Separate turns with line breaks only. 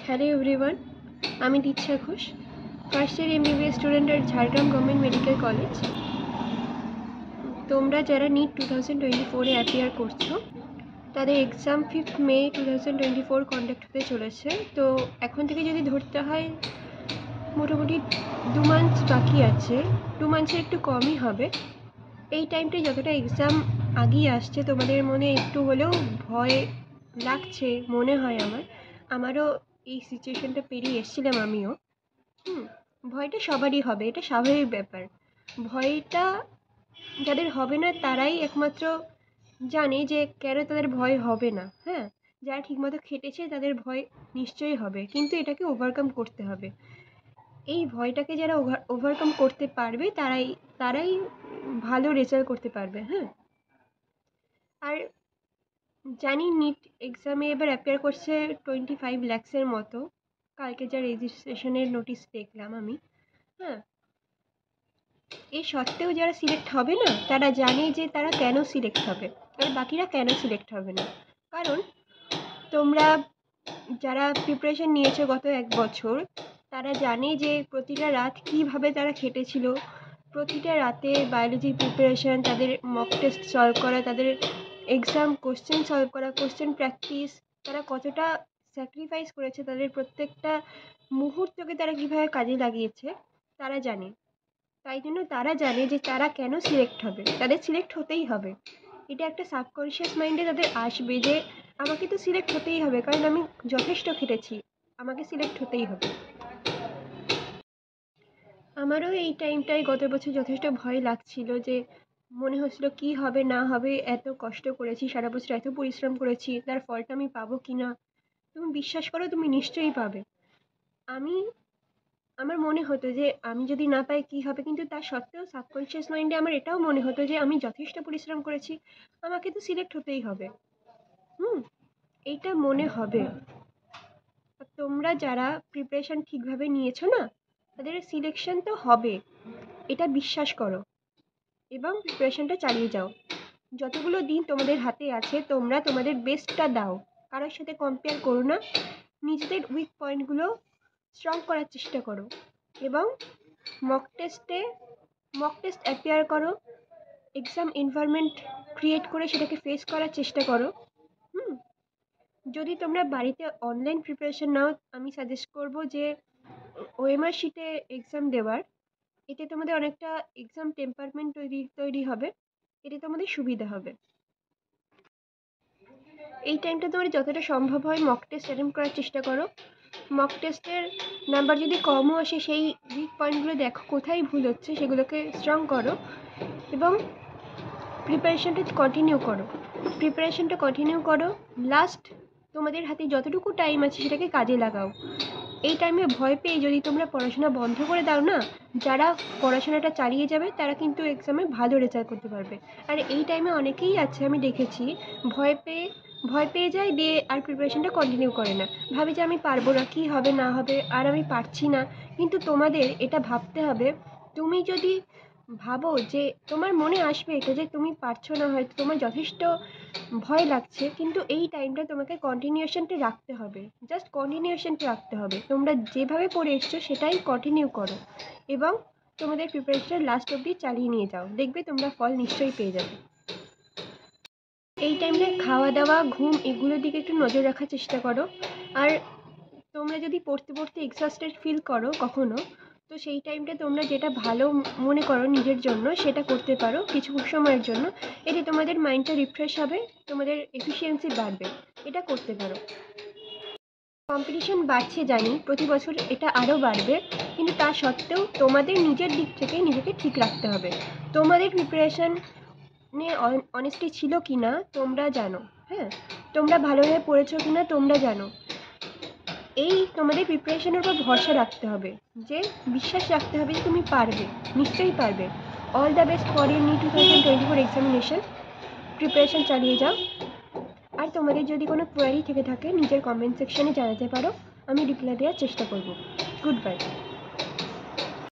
Hello everyone, আমি Diksha Ghosh, first year MBBS student at Jhargram government medical college. তোমরা যারা NEET 2024-এ appear করছো তাদের এক্সাম 5 মে 2024 কন্ডাক্ট হতে চলেছে। তো এখন থেকে যদি ধরতে হয় মোটামুটি 2 মান্থস বাকি আছে, 2 মান্থসের একটু কমই হবে। এই টাইমটায় যতটা এক্সাম আগিয়ে আসছে তোমাদের মনে একটু হলেও ভয় লাগছে মনে হয়। আমারও এই সিচুয়েশনটা পেরিয়ে এসেছিলাম আমিও। ভয়টা সবারই হবে, এটা স্বাভাবিক ব্যাপার। ভয়টা যাদের হবে না তারাই একমাত্র জানে যে কেন তাদের ভয় হবে না। হ্যাঁ, যারা ঠিকমতো খেটেছে তাদের ভয় নিশ্চয়ই হবে, কিন্তু এটাকে ওভারকাম করতে হবে। এই ভয়টাকে যারা ওভারকাম করতে পারবে তারাই ভালো রেজাল্ট করতে পারবে। হ্যাঁ, আর জানি নিট এক্সামে এবার অ্যাপিয়ার করছে 25 lakhs-এর মতো। কালকে যা রেজিস্ট্রেশনের নোটিশ দেখলাম আমি। হ্যাঁ, এ সত্ত্বেও যারা সিলেক্ট হবে না তারা জানে যে তারা কেন সিলেক্ট হবে, আর বাকিরা কেন সিলেক্ট হবে না। কারণ তোমরা যারা প্রিপারেশন নিয়েছো গত 1 বছর তারা জানে যে প্রতিটা রাত কীভাবে তারা খেটেছিল। প্রতিটা রাতে বায়োলজি প্রিপারেশন, তাদের মক টেস্ট সলভ করা, তাদের এক্সাম কোশ্চেন সলভ করা, কোশ্চেন প্র্যাকটিস, তারা কতটা স্যাক্রিফাইস করেছে, তাদের প্রত্যেকটা মুহূর্তকে তারা কীভাবে কাজে লাগিয়েছে তারা জানে। তাই জন্য তারা জানে যে তারা কেন সিলেক্ট হবে, তাদের সিলেক্ট হতেই হবে। এটা একটা সাবকনশিয়াস মাইন্ডে তাদের আসবে যে আমাকে তো সিলেক্ট হতেই হবে, কারণ আমি যথেষ্ট খেটেছি, আমাকে সিলেক্ট হতেই হবে। আমারও এই টাইমটায় গত বছর যথেষ্ট ভয় লাগছিল, যে মনে হচ্ছিল কি হবে না হবে, এত কষ্ট করেছি, সারা বছর এত পরিশ্রম করেছি, তার ফলটা আমি পাবো কি না। তুমি বিশ্বাস করো, তুমি নিশ্চয়ই পাবে। আমার মনে হতো যে আমি যদি না পাই কী হবে, কিন্তু তা সত্ত্বেও সাবকনশিয়াস মাইন্ডে আমার এটাও মনে হতো যে আমি যথেষ্ট পরিশ্রম করেছি, আমাকে তো সিলেক্ট হতেই হবে। এইটা মনে হবে। তোমরা যারা প্রিপারেশন ঠিকভাবে নিয়েছো না তাদের সিলেকশন তো হবে, এটা বিশ্বাস করো এবং প্রিপারেশনটা চালিয়ে যাও। যতগুলো দিন তোমাদের হাতে আছে তোমরা তোমাদের বেস্টটা দাও, কারোর সাথে কম্পেয়ার করো না, নিজেদের উইক পয়েন্টগুলো স্ট্রং করার চেষ্টা করো এবং মক টেস্ট অ্যাপিয়ার করো, এক্সাম এনভায়রনমেন্ট ক্রিয়েট করে সেটাকে ফেস করার চেষ্টা করো। যদি তোমরা বাড়িতে অনলাইন প্রিপারেশন নাও, আমি সাজেস্ট করবো যে ওএমআর শিটে এক্সাম দেওয়ার। এতে তোমাদের অনেকটা এক্সাম টেম্পারমেন্ট তৈরি হবে, এতে তোমাদের সুবিধা হবে। এই টাইমটা তোমার যতটা সম্ভব হয় মক টেস্ট অ্যাটেম্প করার চেষ্টা করো। মক টেস্টের নাম্বার যদি কমও আসে, সেই উইক পয়েন্টগুলো দেখো কোথায় ভুল হচ্ছে, সেগুলোকে স্ট্রং করো এবং প্রিপারেশনটা কন্টিনিউ করো। লাস্ট তোমাদের হাতে যতটুকু টাইম আছে সেটাকে কাজে লাগাও। এই টাইমে ভয় পেয়ে যদি তোমরা পড়াশোনা বন্ধ করে দাও না, যারা পড়াশোনাটা চালিয়ে যাবে তারা কিন্তু এক্সামে ভালো রেজাল্ট করতে পারবে। আর এই টাইমে অনেকেই আছে, আমি দেখেছি, ভয় পেয়ে যায়, দিয়ে আর প্রিপারেশনটা কন্টিনিউ করে না, ভাবে যে আমি পারবো না, কী হবে না হবে, আর আমি পারছি না। কিন্তু তোমাদের এটা ভাবতে হবে, তুমি যদি ভাবো যে তোমার মনে আসবে এটা যে তুমি পারছো না, হয়তো তোমার যথেষ্ট ভয় লাগছে, কিন্তু এই টাইমটা তোমাকে কন্টিনিউশনটা রাখতে হবে, জাস্ট কন্টিনিউশনটা রাখতে হবে। তোমরা যেভাবে পড়ে এসছো সেটাই কন্টিনিউ করো এবং তোমাদের প্রিপারেশন লাস্ট অবধি চালিয়ে নিয়ে যাও, দেখবে তোমরা ফল নিশ্চয়ই পেয়ে যাবে। এই টাইমটা খাওয়া দাওয়া, ঘুম, এগুলোর দিকে একটু নজর রাখার চেষ্টা করো। আর তোমরা যদি পড়তে পড়তে এক্সস্টেড ফিল করো কখনো, তো সেই টাইমটা তোমরা যেটা ভালো মনে করো নিজের জন্য সেটা করতে পারো কিছু সময়ের জন্য। এতে তোমাদের মাইন্ডটা রিফ্রেশ হবে, তোমাদের এফিসিয়েন্সি বাড়বে, এটা করতে পারো। কম্পিটিশন বাড়ছে জানি, প্রতি বছর এটা আরও বাড়বে, কিন্তু তা সত্ত্বেও তোমাদের নিজের দিক থেকে নিজেকে ঠিক রাখতে হবে। তোমাদের প্রিপারেশন নিয়ে অনেস্টি ছিল কি না তোমরা জানো। হ্যাঁ, তোমরা ভালোভাবে পড়েছো কি না তোমরা জানো। এই তোমাদের প্রিপারেশনের উপর ভরসা রাখতে হবে, যে বিশ্বাস রাখতে হবে যে তুমি পারবে, নিশ্চয়ই পারবে। All the best for your NEET 2024 examination. Preparation চালিয়ে যাও। আর তোমাদের যদি কোনো কোয়ারি থেকে থাকে নিজের কমেন্ট সেকশনে জানাতে পারো, আমি রিপ্লাই দেওয়ার চেষ্টা করব। Good bye.